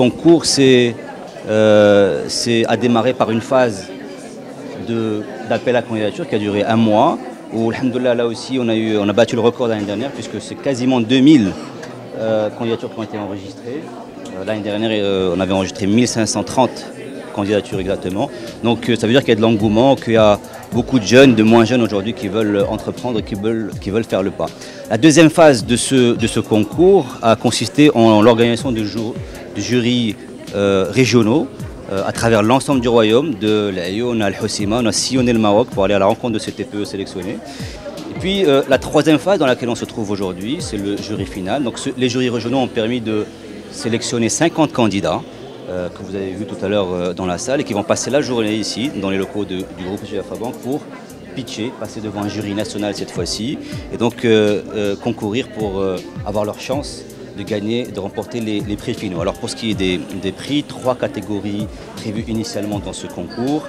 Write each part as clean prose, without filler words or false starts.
concours a démarré par une phase d'appel à candidature qui a duré un mois, où, alhamdoulilah, là aussi, on a battu le record l'année dernière, puisque c'est quasiment 2000 candidatures qui ont été enregistrées. L'année dernière, on avait enregistré 1530 candidatures exactement. Donc ça veut dire qu'il y a de l'engouement, qu'il y a beaucoup de jeunes, de moins jeunes aujourd'hui qui veulent entreprendre, qui veulent faire le pas. La deuxième phase de ce concours a consisté en l'organisation de jurys régionaux à travers l'ensemble du royaume, de l'Aïoun à Al-Hossima. On a sillonné le Maroc pour aller à la rencontre de ces TPE sélectionnés. Et puis la troisième phase dans laquelle on se trouve aujourd'hui, c'est le jury final. Donc les jurys régionaux ont permis de sélectionner 50 candidats que vous avez vu tout à l'heure dans la salle et qui vont passer la journée ici, dans les locaux du groupe TIJA Bank, pour pitcher, passer devant un jury national cette fois-ci, et donc concourir pour avoir leur chance de gagner, de remporter les prix finaux. Alors pour ce qui est des prix, 3 catégories prévues initialement dans ce concours,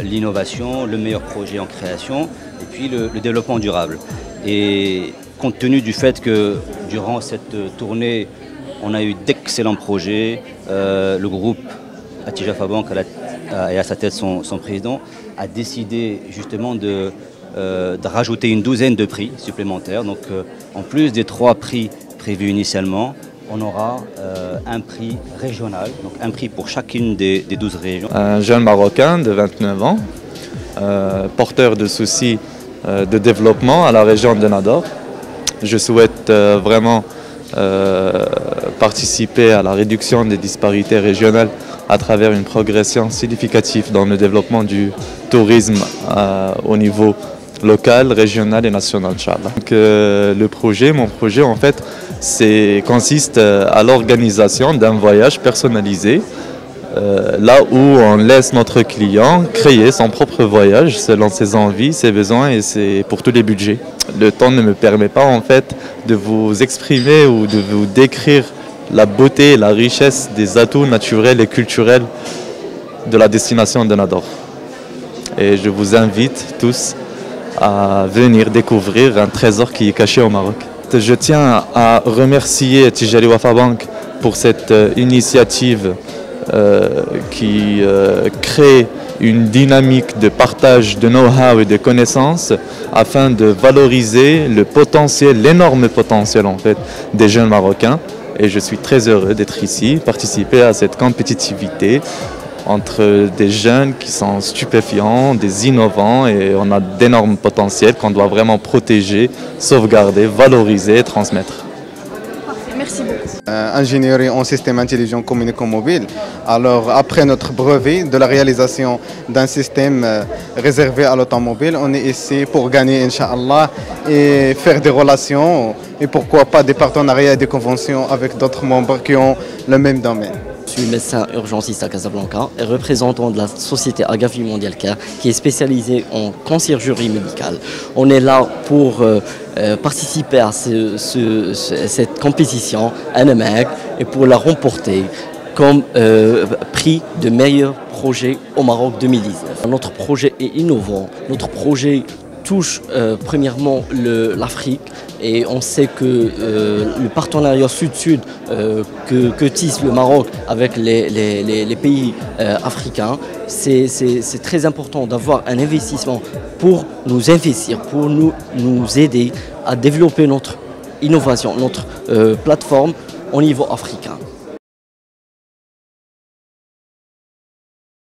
l'innovation, le meilleur projet en création et puis le développement durable. Et compte tenu du fait que durant cette tournée, on a eu d'excellents projets, le groupe TIJA Bank et à sa tête son président a décidé justement de rajouter une douzaine de prix supplémentaires. Donc en plus des 3 prix prévus initialement, on aura un prix régional, donc un prix pour chacune des 12 régions. Un jeune Marocain de 29 ans, porteur de soucis de développement à la région de Nador. Je souhaite vraiment participer à la réduction des disparités régionales à travers une progression significative dans le développement du tourisme au niveau local, régional et national, Inch'Allah. Donc, mon projet en fait, consiste à l'organisation d'un voyage personnalisé, là où on laisse notre client créer son propre voyage selon ses envies, ses besoins et pour tous les budgets. Le temps ne me permet pas en fait de vous exprimer ou de vous décrire la beauté et la richesse des atouts naturels et culturels de la destination de Nador. Et je vous invite tous à venir découvrir un trésor qui est caché au Maroc. Je tiens à remercier TIJA Bank pour cette initiative qui crée une dynamique de partage de know-how et de connaissances afin de valoriser le potentiel, l'énorme potentiel en fait des jeunes Marocains. Et je suis très heureux d'être ici, participer à cette compétitivité entre des jeunes qui sont stupéfiants, des innovants, et on a d'énormes potentiels qu'on doit vraiment protéger, sauvegarder, valoriser et transmettre. Merci beaucoup. Ingénierie en système intelligent communicant mobile. Alors après notre brevet de la réalisation d'un système réservé à l'automobile, on est ici pour gagner Inch'Allah et faire des relations et pourquoi pas des partenariats et des conventions avec d'autres membres qui ont le même domaine. Je suis médecin urgentiste à Casablanca et représentant de la société Agafi Mondial Care qui est spécialisée en conciergerie médicale. On est là pour participer à cette compétition NMAG et pour la remporter comme prix de meilleur projet au Maroc 2019. Notre projet est innovant, notre projet touche premièrement l'Afrique et on sait que le partenariat sud-sud que tisse le Maroc avec les pays africains, c'est très important d'avoir un investissement pour nous investir, pour nous aider à développer notre innovation, notre plateforme au niveau africain.